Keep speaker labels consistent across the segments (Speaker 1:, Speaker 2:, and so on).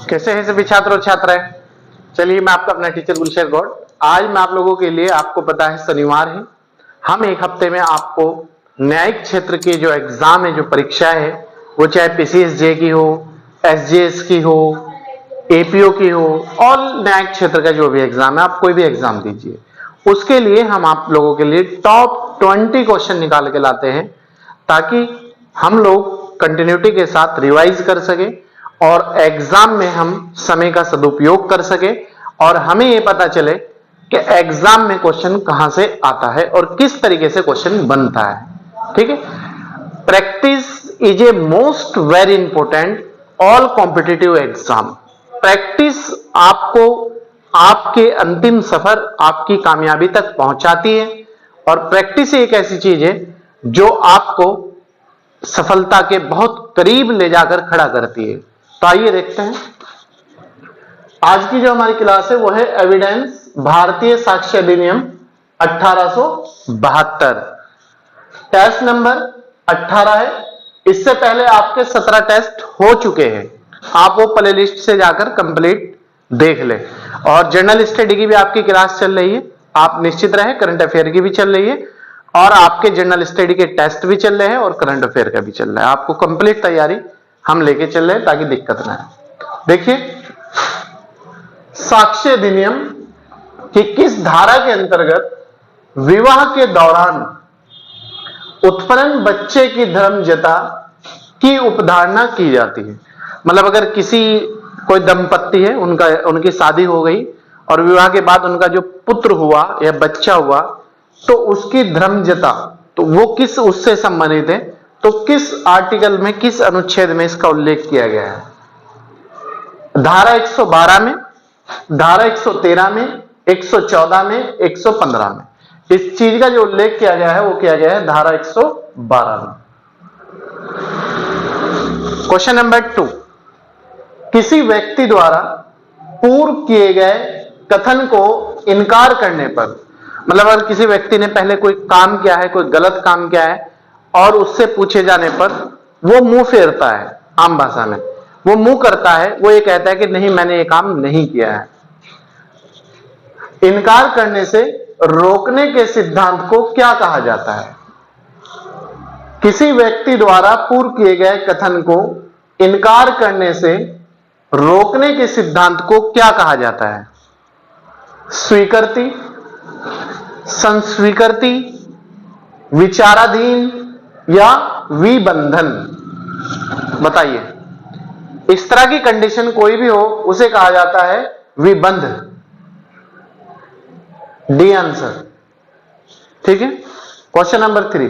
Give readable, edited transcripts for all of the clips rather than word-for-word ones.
Speaker 1: कैसे हैं सभी छात्र और छात्राएं। चलिए, मैं आपका अपना टीचर गुलशेर गौड़। आज मैं आप लोगों के लिए, आपको पता है शनिवार है, हम एक हफ्ते में आपको न्यायिक क्षेत्र के जो एग्जाम है, जो परीक्षा है, वो चाहे पीसीएसजे की हो, एसजेएस की हो, एपीओ की हो, और न्यायिक क्षेत्र का जो भी एग्जाम है, आप कोई भी एग्जाम दीजिए, उसके लिए हम आप लोगों के लिए टॉप 20 क्वेश्चन निकाल के लाते हैं, ताकि हम लोग कंटिन्यूटी के साथ रिवाइज कर सके और एग्जाम में हम समय का सदुपयोग कर सके और हमें यह पता चले कि एग्जाम में क्वेश्चन कहां से आता है और किस तरीके से क्वेश्चन बनता है। ठीक है, practice is a most very important all competitive exam. Practice आपको आपके अंतिम सफर, आपकी कामयाबी तक पहुंचाती है, और प्रैक्टिस एक ऐसी चीज है जो आपको सफलता के बहुत करीब ले जाकर खड़ा करती है। तो आइए देखते हैं, आज की जो हमारी क्लास है वो है एविडेंस, भारतीय साक्ष्य अधिनियम 1872। टेस्ट नंबर 18 है। इससे पहले आपके 17 टेस्ट हो चुके हैं, आप वो प्ले लिस्ट से जाकर कंप्लीट देख ले। और जर्नल स्टडी की भी आपकी क्लास चल रही है, आप निश्चित रहे। करंट अफेयर की भी चल रही है, और आपके जर्नल स्टडी के टेस्ट भी चल रहे हैं, और करंट अफेयर का भी चल रहा है। आपको कंप्लीट तैयारी हम लेके चल रहे हैं ताकि दिक्कत ना है। देखिए, साक्ष्य अधिनियम की किस धारा के अंतर्गत विवाह के दौरान उत्पन्न बच्चे की धर्मजता की उपधारणा की जाती है। मतलब अगर कोई दंपत्ति है, उनकी शादी हो गई और विवाह के बाद उनका जो पुत्र हुआ या बच्चा हुआ, तो उसकी धर्मजता, तो वो किस उससे संबंधित है, तो किस आर्टिकल में, किस अनुच्छेद में इसका उल्लेख किया गया है? धारा 112 में, धारा 113 में, 114 में, 115 में। इस चीज का जो उल्लेख किया गया है वो किया गया है धारा 112 में। क्वेश्चन नंबर 2, किसी व्यक्ति द्वारा पूर्व किए गए कथन को इनकार करने पर, मतलब अगर किसी व्यक्ति ने पहले कोई काम किया है, कोई गलत काम किया है, और उससे पूछे जाने पर वो मुंह फेरता है, आम भाषा में वो मुंह करता है, वो ये कहता है कि नहीं, मैंने ये काम नहीं किया है। इनकार करने से रोकने के सिद्धांत को क्या कहा जाता है? किसी व्यक्ति द्वारा पूर्व किए गए कथन को इनकार करने से रोकने के सिद्धांत को क्या कहा जाता है? स्वीकृति, संस्वीकृति, विचाराधीन या विबंधन? बताइए। इस तरह की कंडीशन कोई भी हो उसे कहा जाता है विबंध। D answer. ठीक है। क्वेश्चन नंबर 3,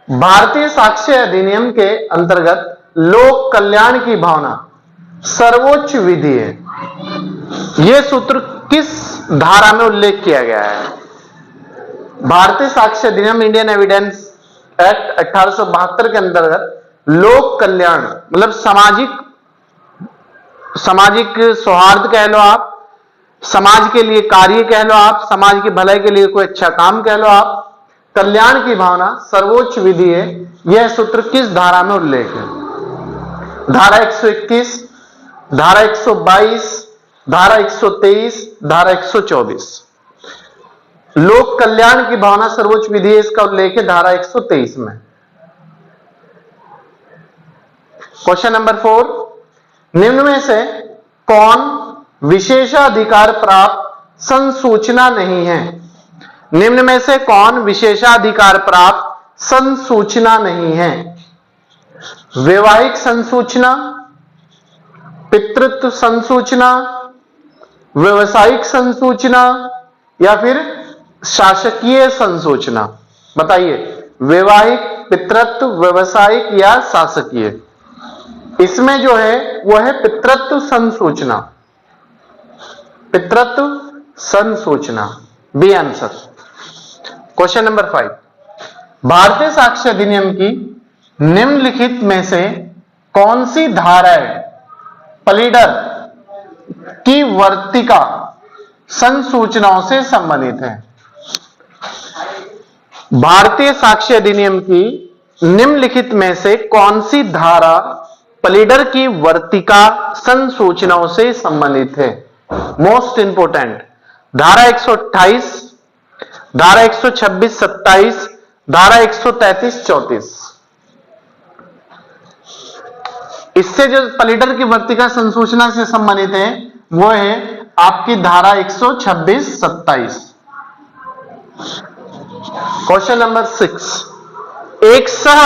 Speaker 1: भारतीय साक्ष्य अधिनियम के अंतर्गत लोक कल्याण की भावना सर्वोच्च विधि है। यह सूत्र किस धारा में उल्लेख किया गया है? भारतीय साक्ष्य अधिनियम, इंडियन एविडेंस एक्ट 1872 के अंतर्गत लोक कल्याण मतलब सामाजिक सौहार्द कह लो आप, समाज के लिए कार्य कह लो आप, समाज की भलाई के लिए कोई अच्छा काम कह लो आप, कल्याण की भावना सर्वोच्च विधि है। यह सूत्र किस धारा में उल्लेख है? धारा 121, धारा 122, धारा 123, धारा 124। लोक कल्याण की भावना सर्वोच्च विधि है, इसका उल्लेख है धारा 123 में। क्वेश्चन नंबर 4, निम्न में से कौन विशेषाधिकार प्राप्त संसूचना नहीं है? निम्न में से कौन विशेषाधिकार प्राप्त संसूचना नहीं है? वैवाहिक संसूचना, पितृत्व संसूचना, व्यवसायिक संसूचना या फिर शासकीय संसूचना? बताइए। वैवाहिक, पितृत्व, व्यवसायिक या शासकीय? इसमें जो है वो है पितृत्व संसूचना। पितृत्व संसूचना, बी आंसर। क्वेश्चन नंबर 5, भारतीय साक्ष्य अधिनियम की निम्नलिखित में से कौन सी धाराएं प्लीडर की वर्तिका संसूचनाओं से संबंधित है? भारतीय साक्ष्य अधिनियम की निम्नलिखित में से कौन सी धारा प्लीडर की वर्तिका संसूचनाओं से संबंधित है? मोस्ट इंपोर्टेंट, धारा 128, धारा 126, 27, धारा 133, 34। इससे जो प्लीडर की वर्तिका संसूचना से संबंधित है वो है आपकी धारा 126, 27। क्वेश्चन नंबर 6, एक सह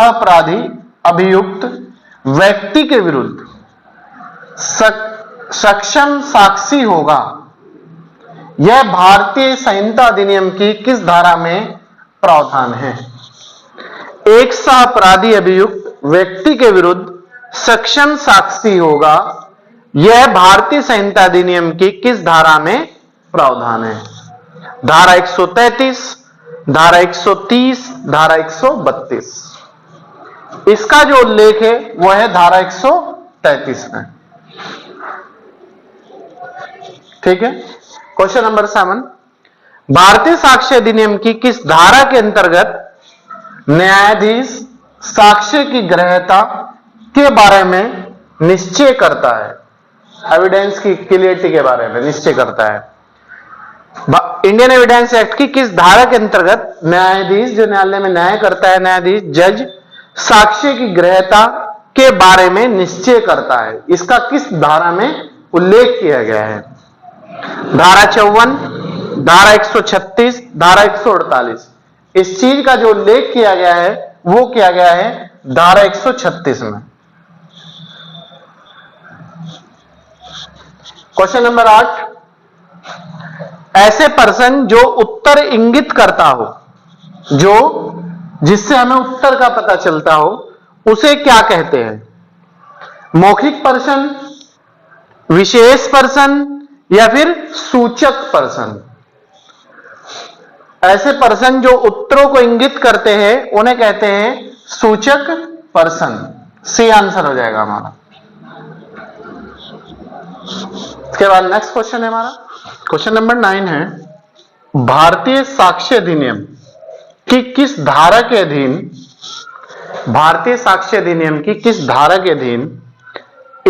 Speaker 1: अपराधी अभियुक्त व्यक्ति के विरुद्ध सक्षम साक्षी होगा, यह भारतीय संहिता अधिनियम की किस धारा में प्रावधान है? एक सह अपराधी अभियुक्त व्यक्ति के विरुद्ध सक्षम साक्षी होगा, यह भारतीय संहिता अधिनियम की किस धारा में प्रावधान है? धारा 133, धारा 130, धारा 132। इसका जो उल्लेख है वह है धारा 133 में। ठीक है। क्वेश्चन नंबर 7, भारतीय साक्ष्य अधिनियम की किस धारा के अंतर्गत न्यायाधीश साक्ष्य की ग्राह्यता के बारे में निश्चय करता है? एविडेंस की क्लियरिटी के बारे में निश्चय करता है। इंडियन एविडेंस एक्ट की किस धारा के अंतर्गत न्यायाधीश, जो न्यायालय में न्याय करता है, न्यायाधीश जज साक्ष्य की ग्राह्यता के बारे में निश्चय करता है? इसका किस धारा में उल्लेख किया गया है? धारा 54, धारा 136, धारा 148। इस चीज का जो उल्लेख किया गया है वो किया गया है धारा 136 में। क्वेश्चन नंबर 8, ऐसे पर्सन जो उत्तर इंगित करता हो, जिससे हमें उत्तर का पता चलता हो, उसे क्या कहते हैं? मौखिक पर्सन, विशेष पर्सन या फिर सूचक पर्सन? ऐसे पर्सन जो उत्तरों को इंगित करते हैं उन्हें कहते हैं सूचक पर्सन। सी आंसर हो जाएगा हमारा। इसके बाद नेक्स्ट क्वेश्चन है हमारा, क्वेश्चन नंबर 9 है, भारतीय साक्ष्य अधिनियम की किस धारा के अधीन, भारतीय साक्ष्य अधिनियम की किस धारा के अधीन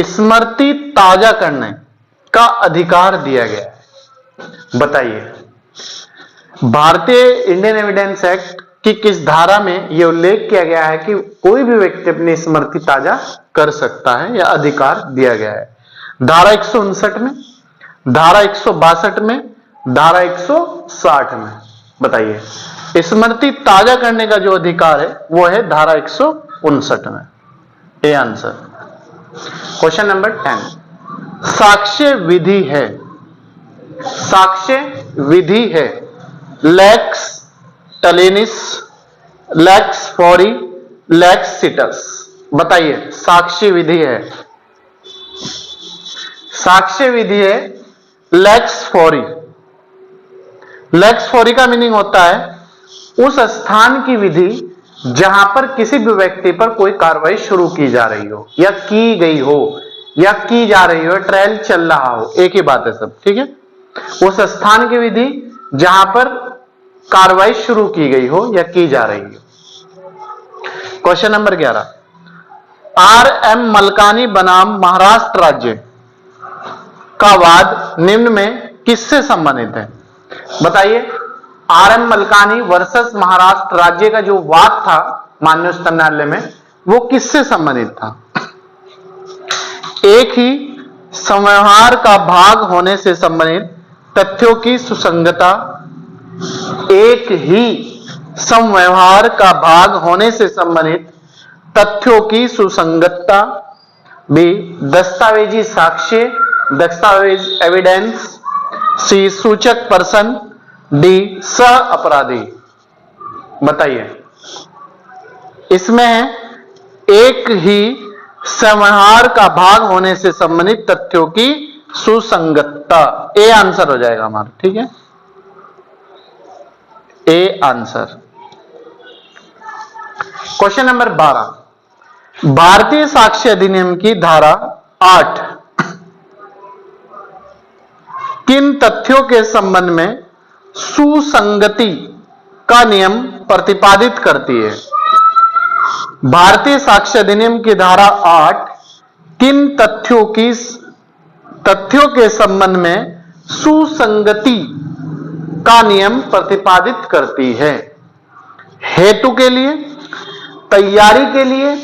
Speaker 1: स्मृति ताजा करने का अधिकार दिया गया है? बताइए। भारतीय इंडियन एविडेंस एक्ट की किस धारा में यह उल्लेख किया गया है कि कोई भी व्यक्ति अपनी स्मृति ताजा कर सकता है या अधिकार दिया गया है? धारा 159 में, धारा 162 में, धारा 160 में? बताइए। स्मृति ताजा करने का जो अधिकार है वो है धारा 159 में। A answer. क्वेश्चन नंबर 10, साक्ष्य विधि है, साक्ष्य विधि है लेक्स टलेनिस, लेक्स फॉरी, लेक्स सिटस? बताइए। साक्ष्य विधि है, साक्ष्य विधि है लेक्स फॉरी। लेक्स फॉरी का मीनिंग होता है उस स्थान की विधि जहां पर किसी भी व्यक्ति पर कोई कार्रवाई शुरू की जा रही हो या की गई हो या की जा रही हो, ट्रायल चल रहा हो, एक ही बात है सब। ठीक है। उस स्थान की विधि जहां पर कार्रवाई शुरू की गई हो या की जा रही हो। Question number 11, R.M. मलकानी बनाम महाराष्ट्र राज्य का वाद निम्न में किससे संबंधित है? बताइए। R.M. मलकानी वर्सेस महाराष्ट्र राज्य का जो वाद था माननीय उच्चतम न्यायालय में, वो किससे संबंधित था? एक ही संव्यवहार का भाग होने से संबंधित तथ्यों की सुसंगता, एक ही संव्यवहार का भाग होने से संबंधित तथ्यों की सुसंगतता, बी दस्तावेजी साक्ष्य, दस्तावेज एविडेंस, सी सूचक पर्सन, डी सह अपराधी? बताइए। इसमें है एक ही संव्यवहार का भाग होने से संबंधित तथ्यों की सुसंगतता। ए आंसर हो जाएगा हमारा। ठीक है। A answer. क्वेश्चन नंबर 12, भारतीय साक्ष्य अधिनियम की धारा 8 किन तथ्यों के संबंध में सुसंगति का नियम प्रतिपादित करती है। भारतीय साक्ष्य अधिनियम की धारा 8 किन तथ्यों के संबंध में सुसंगति का नियम प्रतिपादित करती है? हेतु के लिए, तैयारी के लिए,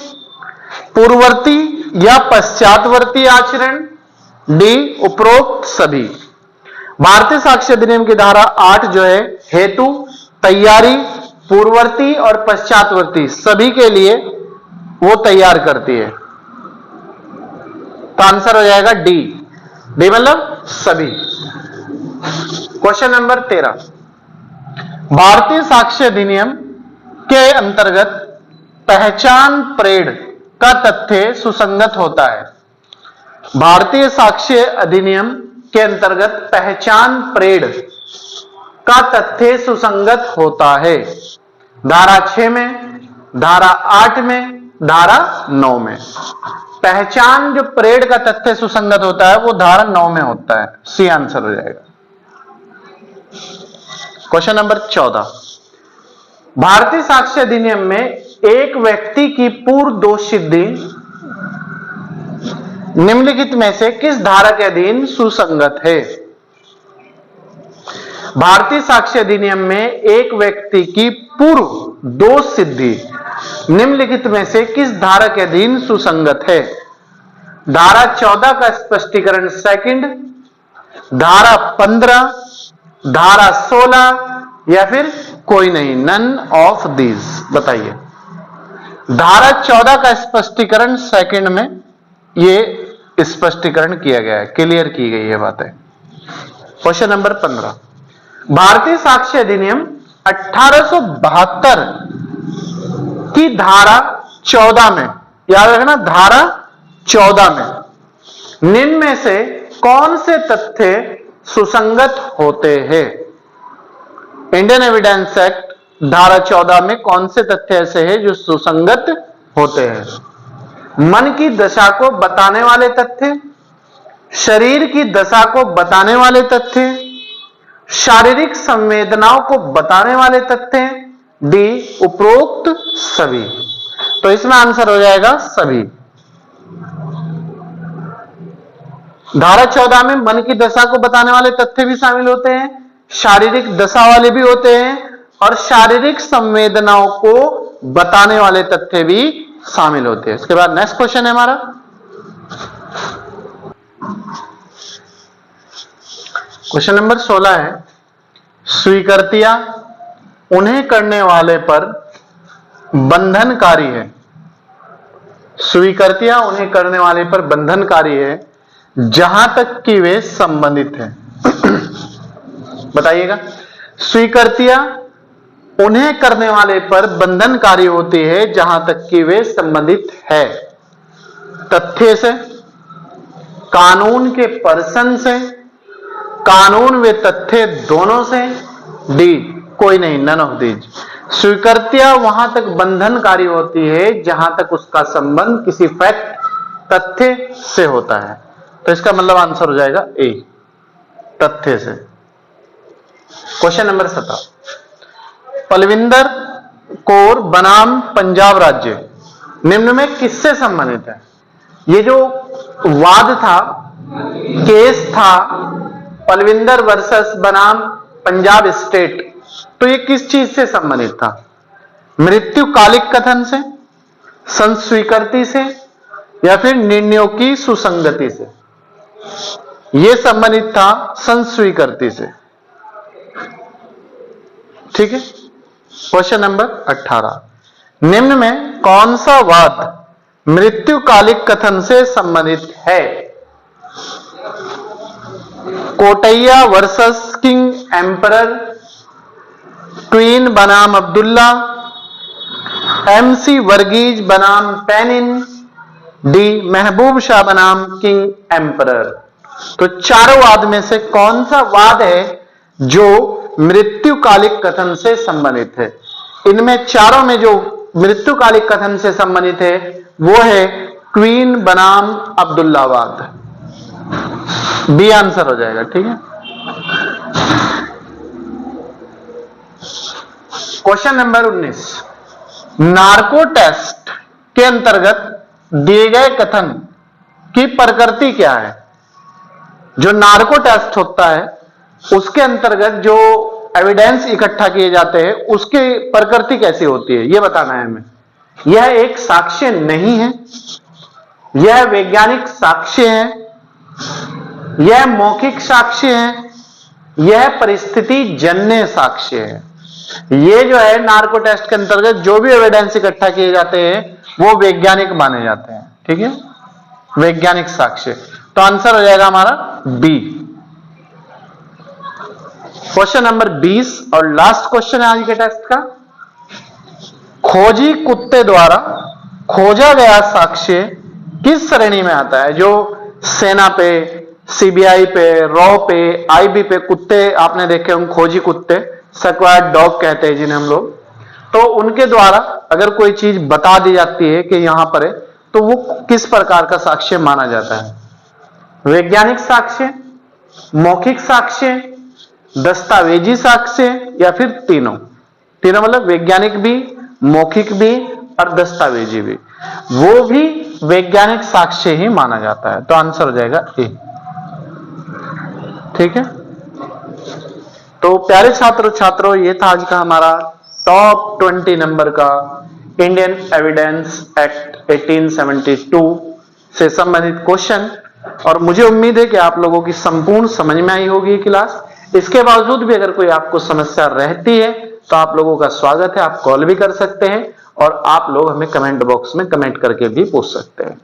Speaker 1: पूर्ववर्ती या पश्चातवर्ती आचरण, डी उपरोक्त सभी। भारतीय साक्ष्य अधिनियम की धारा 8 जो है हेतु, तैयारी, पूर्ववर्ती और पश्चातवर्ती सभी के लिए वो तैयार करती है। तो आंसर हो जाएगा डी। डी मतलब सभी। क्वेश्चन नंबर 13, भारतीय साक्ष्य अधिनियम के अंतर्गत पहचान परेड का तथ्य सुसंगत होता है। भारतीय साक्ष्य अधिनियम के अंतर्गत पहचान परेड का तथ्य सुसंगत होता है। धारा 6 में, धारा 8 में, धारा 9 में। पहचान जो परेड का तथ्य सुसंगत होता है वो धारा 9 में होता है। सी आंसर हो जाएगा। क्वेश्चन नंबर 14, भारतीय साक्ष्य अधिनियम में एक व्यक्ति की पूर्व दोष सिद्धि निम्नलिखित में से किस धारा के अधीन सुसंगत है? भारतीय साक्ष्य अधिनियम में एक व्यक्ति की पूर्व दोष सिद्धि निम्नलिखित में से किस धारा के अधीन सुसंगत है? धारा 14 का स्पष्टीकरण सेकंड, धारा 15, धारा 16 या फिर कोई नहीं, नन ऑफ दीज। बताइए। धारा 14 का स्पष्टीकरण सेकंड में ये स्पष्टीकरण किया गया है, क्लियर की गई है बातें। क्वेश्चन नंबर 15, भारतीय साक्ष्य अधिनियम 1872 की धारा 14 में, याद रखना धारा 14 में निम्न में से कौन से तथ्य सुसंगत होते हैं? इंडियन एविडेंस एक्ट धारा 14 में कौन से तथ्य ऐसे हैं जो सुसंगत होते हैं? मन की दशा को बताने वाले तथ्य, शरीर की दशा को बताने वाले तथ्य, शारीरिक संवेदनाओं को बताने वाले तथ्य, डी उपरोक्त सभी। तो इसमें आंसर हो जाएगा सभी। धारा 14 में मन की दशा को बताने वाले तथ्य भी शामिल होते हैं, शारीरिक दशा वाले भी होते हैं और शारीरिक संवेदनाओं को बताने वाले तथ्य भी शामिल होते हैं। इसके बाद नेक्स्ट क्वेश्चन है हमारा क्वेश्चन नंबर 16 है, स्वीकृतियां उन्हें करने वाले पर बंधनकारी है। स्वीकृतियां उन्हें करने वाले पर बंधनकारी है जहां तक कि वे संबंधित हैं। बताइएगा। स्वीकृतियां उन्हें करने वाले पर बंधनकारी होती है जहां तक कि वे संबंधित है तथ्य से, कानून के पर्सन से, कानून व तथ्य दोनों से, डी कोई नहीं, नन ऑफ दीज। स्वीकृतियां वहां तक बंधनकारी होती है जहां तक उसका संबंध किसी फैक्ट तथ्य से होता है। तो इसका मतलब आंसर हो जाएगा ए, तथ्य से। क्वेश्चन नंबर 17, पलविंदर कौर बनाम पंजाब राज्य निम्न में किससे संबंधित है? ये जो वाद था, केस था पलविंदर वर्सेस बनाम पंजाब स्टेट, तो ये किस चीज से संबंधित था? मृत्युकालिक कथन से, संस्वीकृति से या फिर निर्णयों की सुसंगति से? यह संबंधित था संस्वीकृति से। ठीक है। क्वेश्चन नंबर 18, निम्न में कौन सा वाद मृत्युकालिक कथन से संबंधित है? Kotaiah versus king emperor, queen बनाम अब्दुल्ला, एमसी वर्गीज बनाम पेनिन, डी महबूब शाह बनाम किंग एम्परर। तो चारों वाद में से कौन सा वाद है जो मृत्युकालिक कथन से संबंधित है? इनमें चारों में जो मृत्युकालिक कथन से संबंधित है वो है क्वीन बनाम अब्दुल्ला वाद। बी आंसर हो जाएगा। ठीक है। क्वेश्चन नंबर 19, नार्को टेस्ट के अंतर्गत दिए गए कथन की प्रकृति क्या है? जो नार्को टेस्ट होता है उसके अंतर्गत जो एविडेंस इकट्ठा किए जाते हैं उसकी प्रकृति कैसी होती है, यह बताना है हमें। यह एक साक्ष्य नहीं है, यह वैज्ञानिक साक्ष्य है, यह मौखिक साक्ष्य है, यह परिस्थिति जन्य साक्ष्य है। ये जो है नार्को टेस्ट के अंतर्गत जो भी एविडेंस इकट्ठा किए जाते हैं वो वैज्ञानिक माने जाते हैं। ठीक है, वैज्ञानिक साक्ष्य। तो आंसर हो जाएगा हमारा बी। क्वेश्चन नंबर 20 और लास्ट क्वेश्चन है आज के टेस्ट का। खोजी कुत्ते द्वारा खोजा गया साक्ष्य किस श्रेणी में आता है? जो सेना पे, सीबीआई पे, रॉ पे, आईबी पे कुत्ते आपने देखे होंगे, खोजी कुत्ते, स्क्वाड डॉग कहते हैं जिन्हें हम लोग। तो उनके द्वारा अगर कोई चीज बता दी जाती है कि यहां पर है, तो वो किस प्रकार का साक्ष्य माना जाता है? वैज्ञानिक साक्ष्य, मौखिक साक्ष्य, दस्तावेजी साक्ष्य, या फिर तीनों? तीनों मतलब वैज्ञानिक भी, मौखिक भी और दस्तावेजी भी। वो भी वैज्ञानिक साक्ष्य ही माना जाता है। तो आंसर हो जाएगा ए। ठीक है, तो प्यारे छात्रों छात्रों, ये था आज का हमारा टॉप 20 नंबर का इंडियन एविडेंस एक्ट 1872 से संबंधित क्वेश्चन। और मुझे उम्मीद है कि आप लोगों की संपूर्ण समझ में आई होगी क्लास। इसके बावजूद भी अगर कोई आपको समस्या रहती है तो आप लोगों का स्वागत है, आप कॉल भी कर सकते हैं और आप लोग हमें कमेंट बॉक्स में कमेंट करके भी पूछ सकते हैं।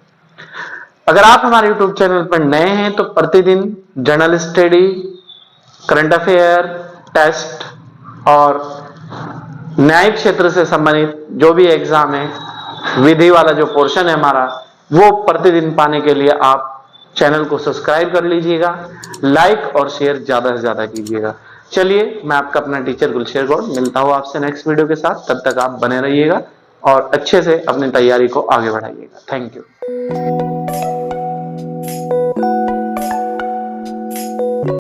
Speaker 1: अगर आप हमारे यूट्यूब चैनल पर नए हैं तो प्रतिदिन general study, current affair, test और न्यायिक क्षेत्र से संबंधित जो भी एग्जाम है, विधि वाला जो पोर्शन है हमारा, वो प्रतिदिन पाने के लिए आप चैनल को सब्सक्राइब कर लीजिएगा, लाइक और शेयर ज्यादा से ज्यादा कीजिएगा। चलिए, मैं आपका अपना टीचर गुलशेर गौड़ मिलता हूं आपसे नेक्स्ट वीडियो के साथ। तब तक आप बने रहिएगा और अच्छे से अपनी तैयारी को आगे बढ़ाइएगा। Thank you.